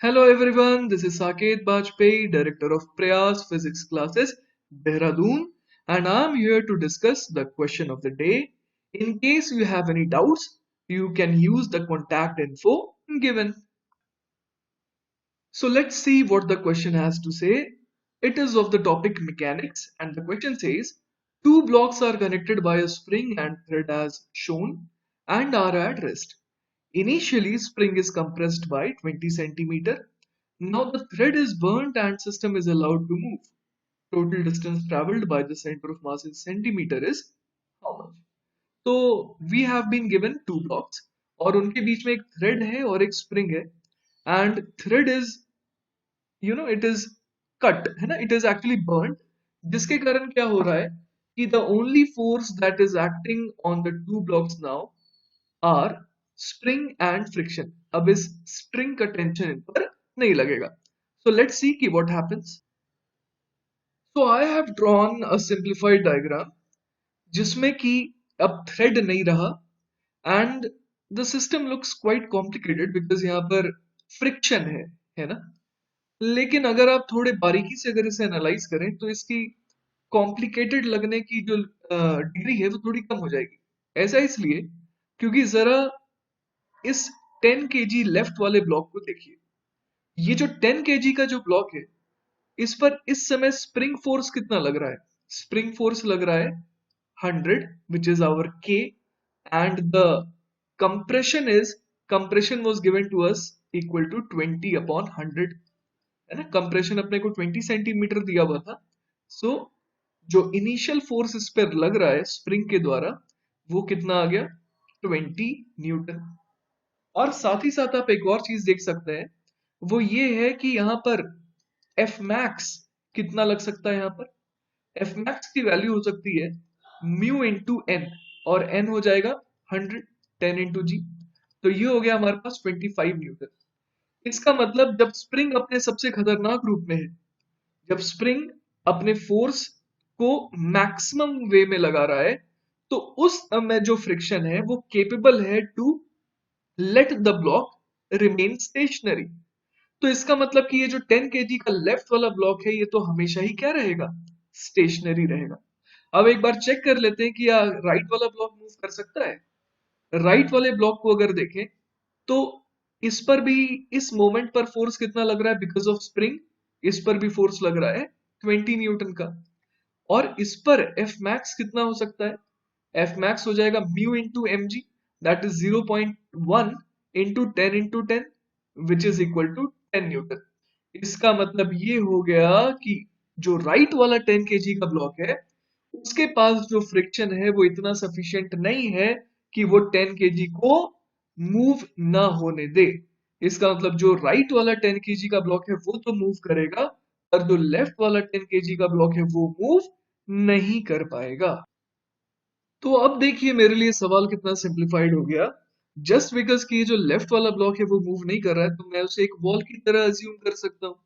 Hello everyone, this is Saket Bajpayee, Director of Prayas Physics Classes, Dehradun, and I'm here to discuss the question of the day. In case you have any doubts, you can use the contact info given. So let's see what the question has to say. It is of the topic mechanics, and the question says two blocks are connected by a spring and thread as shown and are at rest. Initially, spring is compressed by 20 centimeter. Now the thread is burnt and system is allowed to move. Total distance traveled by the center of mass in centimeter is how much? तो we have been given two blocks और उनके बीच में एक thread है और एक spring है and thread is it is cut है ना, इट इज एक्चुअली बर्न, जिसके कारण क्या हो रहा है कि the only force that is acting on the two blocks now are spring and friction. अब इस स्प्रिंग का टेंशन इन पर नहीं लगेगा. सो लेट्स सी कि what happens. So I have drawn a simplified diagram जिसमें कि अब थ्रेड नहीं रहा and the system looks quite complicated because यहाँ पर फ्रिक्शन है ना. लेकिन अगर आप थोड़े बारीकी से अगर इसे एनालाइज करें तो इसकी कॉम्प्लिकेटेड लगने की जो डिग्री है वो थोड़ी कम हो जाएगी. ऐसा इसलिए क्योंकि जरा इस 10 केजी लेफ्ट वाले ब्लॉक को देखिए. ये जो 10 केजी का जो ब्लॉक है इस पर इस समय स्प्रिंग फोर्स कितना लग रहा है? स्प्रिंग फोर्स लग रहा है 100 which is our K, and the compression was given to us equal to 20 upon 100, है ना. कंप्रेशन अपने को 20 सेंटीमीटर दिया हुआ था. सो जो इनिशियल फोर्स इस पर लग रहा है स्प्रिंग के द्वारा वो कितना आ गया? 20 न्यूटन. और साथ ही साथ आप एक और चीज देख सकते हैं, वो ये है कि यहाँ पर एफ मैक्स कितना लग सकता है. यहाँ पर एफ मैक्स की वैल्यू हो सकती है म्यू इंटू एन, और एन हो जाएगा 100, 10 इंटू जी. तो ये हो गया हमारे पास 25 न्यूटन. इसका मतलब जब स्प्रिंग अपने सबसे खतरनाक रूप में है, जब स्प्रिंग अपने फोर्स को मैक्सिमम वे में लगा रहा है, तो उस समय जो फ्रिक्शन है वो केपेबल है to let the block remain stationary. तो इसका मतलब कि ये जो 10 केजी का लेफ्ट वाला ब्लॉक है ये तो हमेशा ही क्या रहेगा? स्टेशनरी रहेगा. अब एक बार चेक कर लेते हैं कि क्या राइट वाला ब्लॉक मूव कर सकता है. राइट वाले ब्लॉक को अगर देखें तो इस पर भी इस मोमेंट पर फोर्स कितना लग रहा है बिकॉज ऑफ स्प्रिंग. इस पर भी फोर्स लग रहा है 20 न्यूटन का. और इस पर एफ मैक्स कितना हो सकता है? एफ मैक्स हो जाएगा mu into M G, that is 0.1 into 10 into 10 which is equal to 10 newton. इसका मतलब ये हो गया कि जो राइट वाला 10 केजी का ब्लॉक है उसके पास जो फ्रिक्शन है वो इतना सफिशिएंट नहीं है कि वो 10 केजी को मूव ना होने दे. इसका मतलब जो राइट वाला 10 केजी का ब्लॉक है वो तो मूव करेगा, पर जो लेफ्ट वाला 10 केजी का ब्लॉक है वो मूव नहीं कर पाएगा. तो अब देखिए मेरे लिए सवाल कितना सिंप्लीफाइड हो गया. जस्ट बिकॉज कि ये जो लेफ्ट वाला ब्लॉक है वो मूव नहीं कर रहा है तो मैं उसे एक वॉल की तरह अज्यूम कर सकता हूँ.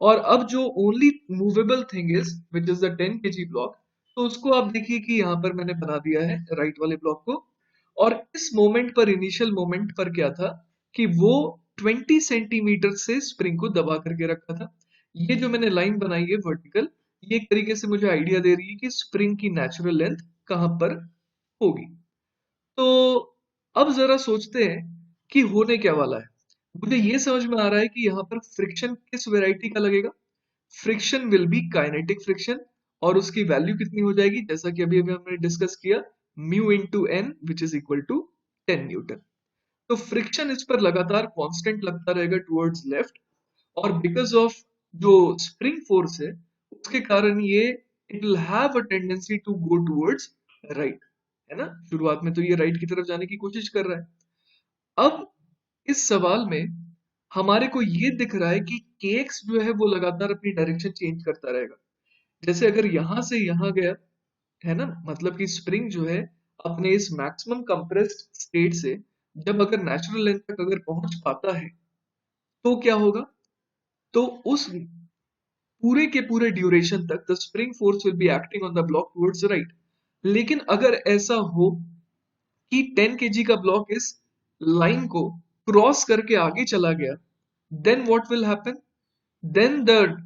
और अब जो only movable thing is which is the 10 KG block, तो उसको आप देखिए कि यहाँ पर मैंने बना दिया है राइट वाले ब्लॉक को. और इस मोमेंट पर, इनिशियल मोमेंट पर क्या था कि वो 20 सेंटीमीटर से स्प्रिंग को दबा करके रखा था. ये जो मैंने लाइन बनाई है वर्टिकल, ये एक तरीके से मुझे आइडिया दे रही है कि स्प्रिंग की नेचुरल लेंथ कहाँ पर होगी. तो अब जरा सोचते हैं कि होने क्या वाला है. मुझे ये समझ में आ रहा है कि यहाँ पर फ्रिक्शन किस वैरायटी का लगेगा. Friction will be kinetic friction, और उसकी वैल्यू कितनी हो जाएगी जैसा कि अभी अभी हमने डिस्कस किया, mu into N which is equal to 10 newton. तो फ्रिक्शन इस पर लगातार कांस्टेंट लगता रहेगा टुवर्ड्स लेफ्ट, और बिकॉज ऑफ जो स्प्रिंग फोर्स है उसके कारण ये it will have a tendency to go towards right, है ना. शुरुआत में तो ये राइट की तरफ जाने की कोशिश कर रहा है. अब इस सवाल में हमारे को ये दिख रहा है कि kx जो है वो लगातार अपनी डायरेक्शन चेंज करता रहेगा. जैसे अगर यहां से यहां गया, है ना, मतलब कि स्प्रिंग जो है अपने इस मैक्सिमम कंप्रेस्ड स्टेट से जब अगर नेचुरल लेंथ तक अगर पहुंच पाता है तो क्या होगा? तो उस पूरे के पूरे ड्यूरेशन तक the spring force will be acting on the block towards right. लेकिन अगर ऐसा हो कि 10 केजी का ब्लॉक इस लाइन को क्रॉस करके आगे चला गया, then what will happen? Then the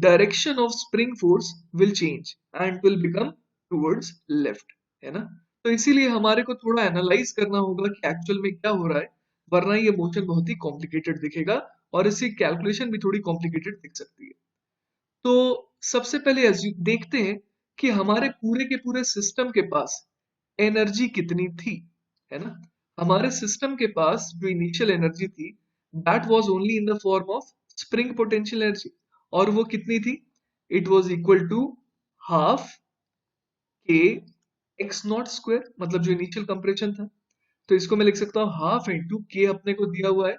direction of spring force will change and will become towards left, है ना? तो इसीलिए हमारे को थोड़ा एनालाइज करना होगा कि एक्चुअल में क्या हो रहा है, वरना ये मोशन बहुत ही कॉम्प्लिकेटेड दिखेगा और इसकी कैलकुलेशन भी थोड़ी कॉम्प्लिकेटेड दिख सकती है। तो सबसे पहले देखते हैं कि हमारे पूरे के पूरे सिस्टम के पास एनर्जी कितनी थी, है ना? हमारे सिस्टम के पास जो इनिशियल एनर्जी थी that was only in the form of spring potential energy, और वो कितनी थी? It was equal to half K X naught square, मतलब जो इनिशियल कंप्रेशन था। तो इसको मैं लिख सकता हूँ हाफ इंटू के, अपने को दिया हुआ है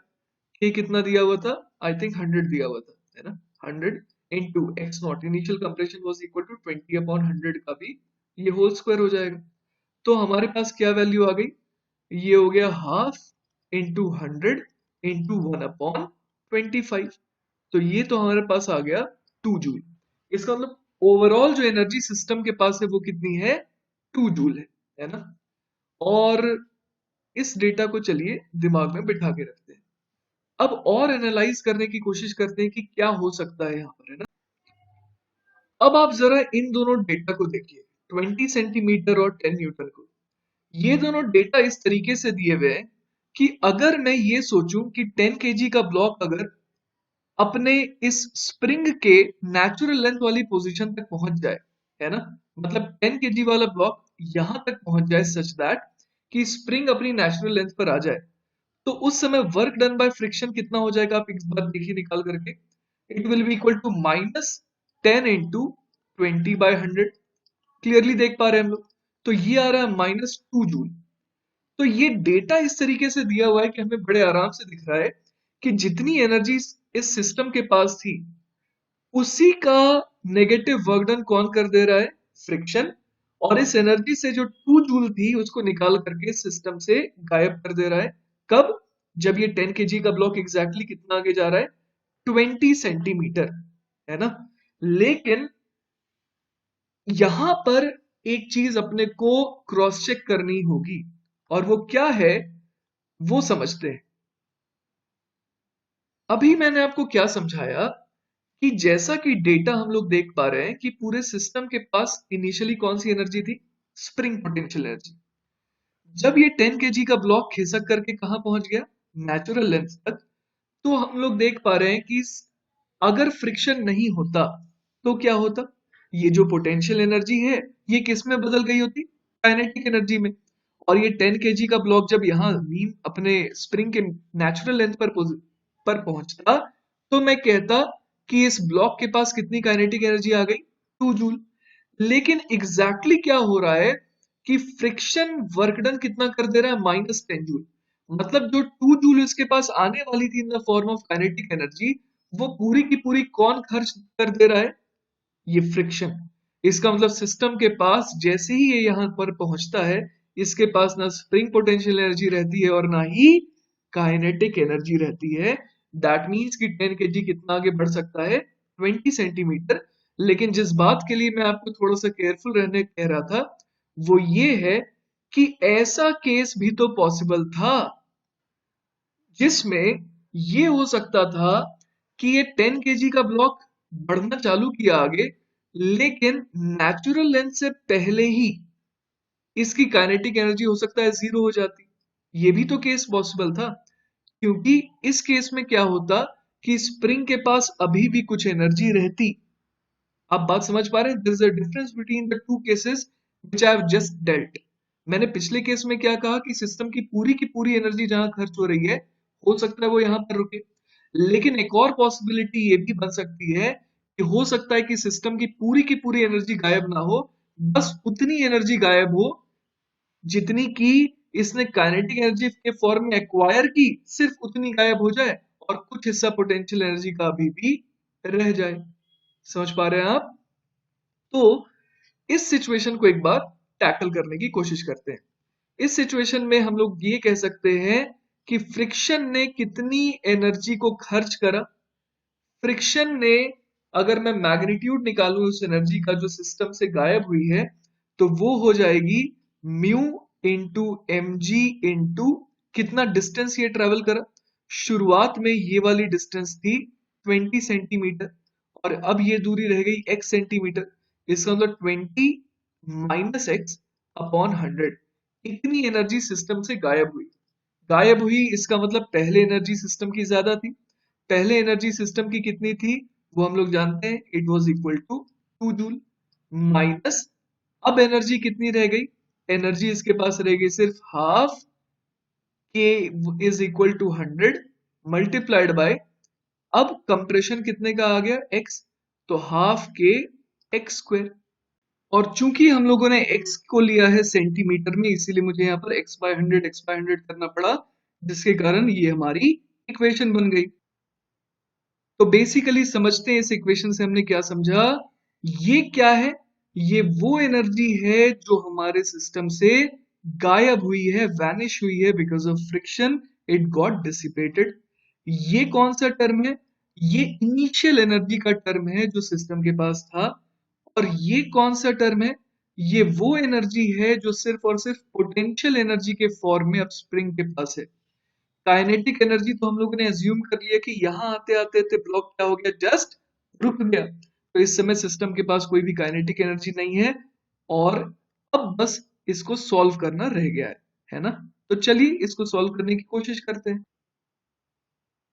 के कितना दिया हुआ था, आई थिंक 100 दिया हुआ था, है ना? 100 into X naught, initial compression was equal to 20 upon 100 का भी ये होल स्क्वायर हो जाएगा। तो हमारे पास क्या वैल्यू आ गई? ये हो गया हाफ इंटू 100 इंटू 1/25। तो ये तो हमारे पास आ गया 2 जूल। इसका मतलब ओवरऑल जो एनर्जी सिस्टम के पास है वो कितनी है? 2 जूल है ना? और इस डेटा को चलिए दिमाग में बिठा के रखते हैं। अब और एनालाइज करने की कोशिश करते हैं कि क्या हो सकता है यहाँ पर, है ना? अब आप जरा इन दोनों डेटा को देखिए, 20 सेंटीमीटर और 10 न्यूटन को। ये दोनों डेटा इस तरीके से दिए हुए हैं कि अगर मैं ये सोचूं कि 10 केजी का ब्लॉक अगर अपने इस स्प्रिंग के नेचुरल लेंथ वाली पोजीशन तक पहुंच जाए, है ना? मतलब 10 केजी वाला ब्लॉक यहां तक पहुंच जाए सच दैट कि स्प्रिंग अपनी नेचुरल लेंथ पर आ जाए, तो उस समय वर्क डन बाय फ्रिक्शन कितना हो जाएगा? आप एक बार देखिए निकाल करके। It will be equal to minus 10 into 20/100। Clearly देख पा रहे हैं हम लोग? तो ये आ रहा है -2 जूल। तो ये डेटा इस तरीके से दिया हुआ है कि हमें बड़े आराम से दिख रहा है कि जितनी एनर्जी इस सिस्टम के पास थी उसी का नेगेटिव वर्क डन कौन कर दे रहा है? फ्रिक्शन। और इस एनर्जी से जो 2 जूल थी उसको निकाल करके सिस्टम से गायब कर दे रहा है। कब? जब ये 10 केजी का ब्लॉक एग्जैक्टली कितना आगे जा रहा है? 20 सेंटीमीटर, है ना? लेकिन यहां पर एक चीज अपने को क्रॉस चेक करनी होगी, और वो क्या है वो समझते हैं। अभी मैंने आपको क्या समझाया कि जैसा कि डेटा हम लोग देख पा रहे हैं कि पूरे सिस्टम के पास इनिशियली कौन सी एनर्जी थी? Spring potential energy. जब ये 10 केजी का ब्लॉक खिसक करके कहां पहुंच गया? नेचुरल लेंथ तक। तो हम लोग देख पा रहे हैं कि अगर फ्रिक्शन नहीं होता तो क्या होता? ये जो पोटेंशियल एनर्जी है ये किस में बदल गई होती? काइनेटिक एनर्जी में। और ये 10 केजी का ब्लॉक जब यहाँ मीन अपने स्प्रिंग के नेचुरल लेंथ पर पहुंचता, तो मैं कहता कि इस ब्लॉक के पास कितनी काइनेटिक एनर्जी आ गई? 2 जूल। लेकिन एग्जैक्टली क्या हो रहा है कि फ्रिक्शन वर्क डन कितना कर दे रहा है? -10 जूल। मतलब जो 2 जूल इसके पास आने वाली थी इन the form of kinetic energy, वो पूरी की पूरी कौन खर्च कर दे रहा है? ये फ्रिक्शन। इसका मतलब सिस्टम के पास जैसे ही ये यहां पर पहुंचता है, इसके पास ना स्प्रिंग पोटेंशियल एनर्जी रहती है और ना ही काइनेटिक एनर्जी रहती है। दैट मीन्स कि 10 केजी कितना आगे बढ़ सकता है? 20 सेंटीमीटर। लेकिन जिस बात के लिए मैं आपको थोड़ा सा केयरफुल रहने कह रहा था वो ये है कि ऐसा केस भी तो पॉसिबल था जिसमें ये हो सकता था कि ये 10 केजी का ब्लॉक बढ़ना चालू किया आगे, लेकिन नेचुरल लेंथ से पहले ही इसकी काइनेटिक एनर्जी हो सकता है जीरो हो जाती। ये भी तो केस पॉसिबल था, क्योंकि इस केस में क्या होता कि स्प्रिंग के पास अभी भी कुछ एनर्जी रहती। आप बात समझ पा रहे हैं? There is a difference between the two cases which I have just dealt. मैंने पिछले केस में क्या कहा कि सिस्टम की पूरी एनर्जी जहां खर्च हो रही है, हो सकता है वो यहां पर रुके। लेकिन एक और पॉसिबिलिटी ये भी बन सकती है कि हो सकता है कि सिस्टम की पूरी एनर्जी गायब ना हो, बस उतनी एनर्जी गायब हो जितनी की इसने काइनेटिक एनर्जी के फॉर्म में एक्वायर की, सिर्फ उतनी गायब हो जाए और कुछ हिस्सा पोटेंशियल एनर्जी का अभी भी रह जाए। समझ पा रहे हैं आप? तो इस सिचुएशन को एक बार टैकल करने की कोशिश करते हैं। इस सिचुएशन में हम लोग ये कह सकते हैं कि फ्रिक्शन ने कितनी एनर्जी को खर्च करा? फ्रिक्शन ने, अगर मैं मैग्नीट्यूड निकालूं उस एनर्जी का जो सिस्टम से गायब हुई है, तो वो हो जाएगी mu into M G into कितना डिस्टेंस ये ट्रेवल करा? शुरुआत में ये वाली डिस्टेंस थी 20 सेंटीमीटर और अब ये दूरी रह गई x सेंटीमीटर। इसका मतलब 20 माइनस एक्स अपॉन 100। इतनी एनर्जी सिस्टम से गायब हुई। इसका मतलब पहले एनर्जी सिस्टम की ज्यादा थी। पहले एनर्जी सिस्टम की कितनी थी वो हम लोग जानते हैं, it was equal to 2 joule. Minus अब एनर्जी कितनी रह गई, एनर्जी इसके पास रह गई सिर्फ half k is equal to 100 multiplied by, अब कंप्रेशन कितने का आ गया x, तो हाफ के एक्स स्क्वायर। और चूंकि हम लोगों ने x को लिया है सेंटीमीटर में, इसीलिए मुझे यहाँ पर x/100 करना पड़ा, जिसके कारण ये हमारी इक्वेशन बन गई। तो बेसिकली समझते हैं इस इक्वेशन से हमने क्या समझा। ये क्या है, ये वो एनर्जी है जो हमारे सिस्टम से गायब हुई है, वैनिश हुई है because of friction, it got dissipated. ये कौन सा टर्म है, ये इनिशियल एनर्जी का टर्म है जो सिस्टम के पास था। और ये कौन सा टर्म है, ये वो एनर्जी है जो सिर्फ और सिर्फ पोटेंशियल एनर्जी के फॉर्म में अब स्प्रिंग के पास है। काइनेटिक एनर्जी तो हम लोगों ने अज्यूम कर लिया कि यहाँ आते आते थे ब्लॉक क्या हो गया, जस्ट रुक गया। तो इस समय सिस्टम के पास कोई भी काइनेटिक एनर्जी नहीं है और अब बस इसको सॉल्व करना रह गया है ना। तो चलिए इसको सॉल्व करने की कोशिश करते हैं।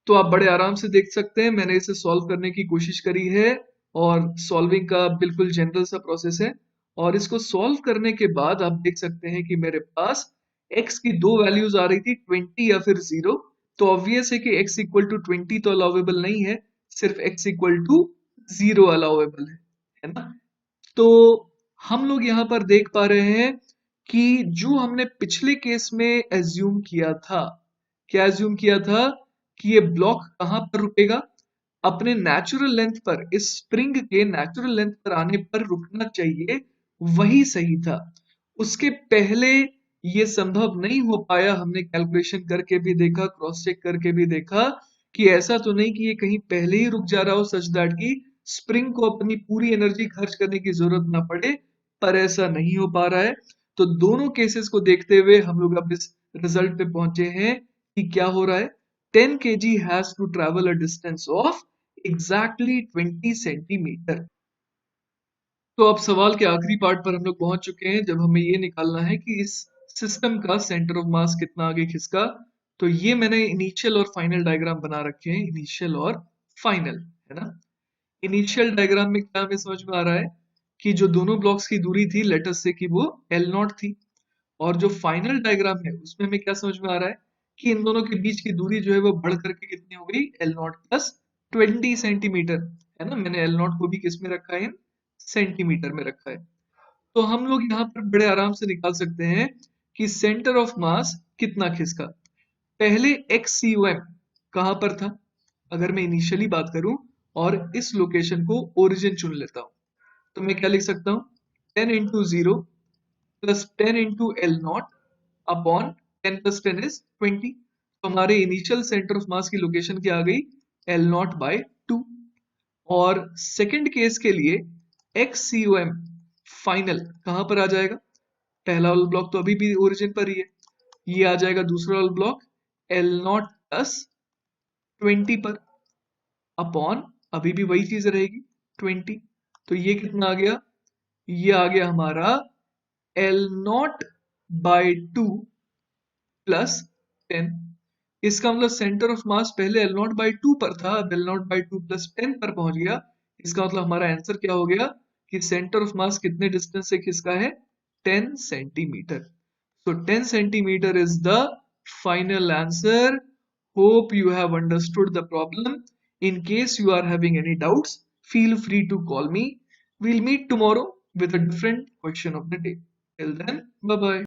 तो आप बड़े आराम से देख सकते हैं मैंने इसे सॉल्व करने की कोशिश करी है और सॉल्विंग का बिल्कुल जनरल सा प्रोसेस है। और इसको सॉल्व करने के बाद आप देख सकते हैं कि मेरे पास x की दो वैल्यूज आ रही थी, 20 या फिर 0। तो ऑब्वियस है कि x इक्वल टू 20 तो अलाउेबल नहीं है, सिर्फ x इक्वल टू 0 अलाउेबल है ना। तो हम लोग यहाँ पर देख पा रहे हैं कि जो हमने पिछले केस में एज्यूम किया था, क्या एज्यूम किया था कि ये ब्लॉक कहां पर रुकेगा, अपने नेचुरल लेंथ पर, इस स्प्रिंग के नेचुरल लेंथ पर आने पर रुकना चाहिए, वही सही था। उसके पहले ये संभव नहीं हो पाया। हमने कैलकुलेशन करके भी देखा, क्रॉस चेक करके भी देखा कि ऐसा तो नहीं कि ये कहीं पहले ही रुक जा रहा हो सच दैट कि स्प्रिंग को अपनी पूरी एनर्जी खर्च करने की जरूरत ना पड़े, पर ऐसा नहीं हो पा रहा है। तो दोनों केसेस को देखते हुए हम लोग अब इस रिजल्ट पे पहुंचे हैं कि क्या हो रहा है, 10 kg has to travel a distance of exactly 20 centimetre. तो अब सवाल के आखिरी पार्ट पर हम लोग पहुंच चुके हैं, जब हमें ये निकालना है कि इस सिस्टम का सेंटर ऑफ मास कितना आगे खिसका। तो ये मैंने इनिशियल और फाइनल डायग्राम बना रखे हैं, इनिशियल और फाइनल, है ना। इनिशियल डायग्राम में क्या हमें समझ में आ रहा है कि जो दोनों ब्लॉक्स की दूरी थी लेटस से कि वो L नॉट थी। और जो फाइनल डायग्राम है उसमें हमें क्या समझ में आ रहा है कि इन दोनों के बीच की दूरी जो है वो बढ़ करके कितनी हो गई, L नॉट प्लस 20 सेंटीमीटर, है ना। मैंने L नॉट को भी किस में रखा है, सेंटीमीटर में रखा है। तो हम लोग यहाँ पर बड़े आराम से निकाल सकते हैं कि सेंटर ऑफ मास कितना खिसका। पहले एक्स सी ओ एम कहां पर था, अगर मैं इनिशियली बात करूं और इस लोकेशन को ओरिजिन चुन लेता हूं, तो मैं क्या लिख सकता हूं, 10 into 0 plus 10 into L not upon 10 plus 10 is 20। तो हमारे इनिशियल सेंटर ऑफ मास की लोकेशन क्या आ गई, एल नॉट बाय 2। और सेकंड केस के लिए एक्स सी ओ एम फाइनल कहां पर आ जाएगा, पहला वाला ब्लॉक तो अभी भी ओरिजिन पर ही है, ये आ जाएगा दूसरा वाला ब्लॉक एल नॉट प्लस 20 पर, अपॉन अभी भी वही चीज रहेगी 20। तो ये कितना आ गया, ये आ गया हमारा एल नॉट बाय 2 प्लस 10। इसका मतलब सेंटर ऑफ मास पहले एल नॉट बाई 2 पर था, अब एल नॉट बाई 2 प्लस 10 पर पहुंच गया। इसका मतलब हमारा आंसर क्या हो गया कि सेंटर ऑफ मास कितने डिस्टेंस से खिसका है, 10 centimetre. So 10 centimeter is the final answer. Hope you have understood the problem. In case you are having any doubts, feel free to call me. We'll meet tomorrow with a different question of the day. Till then, bye bye.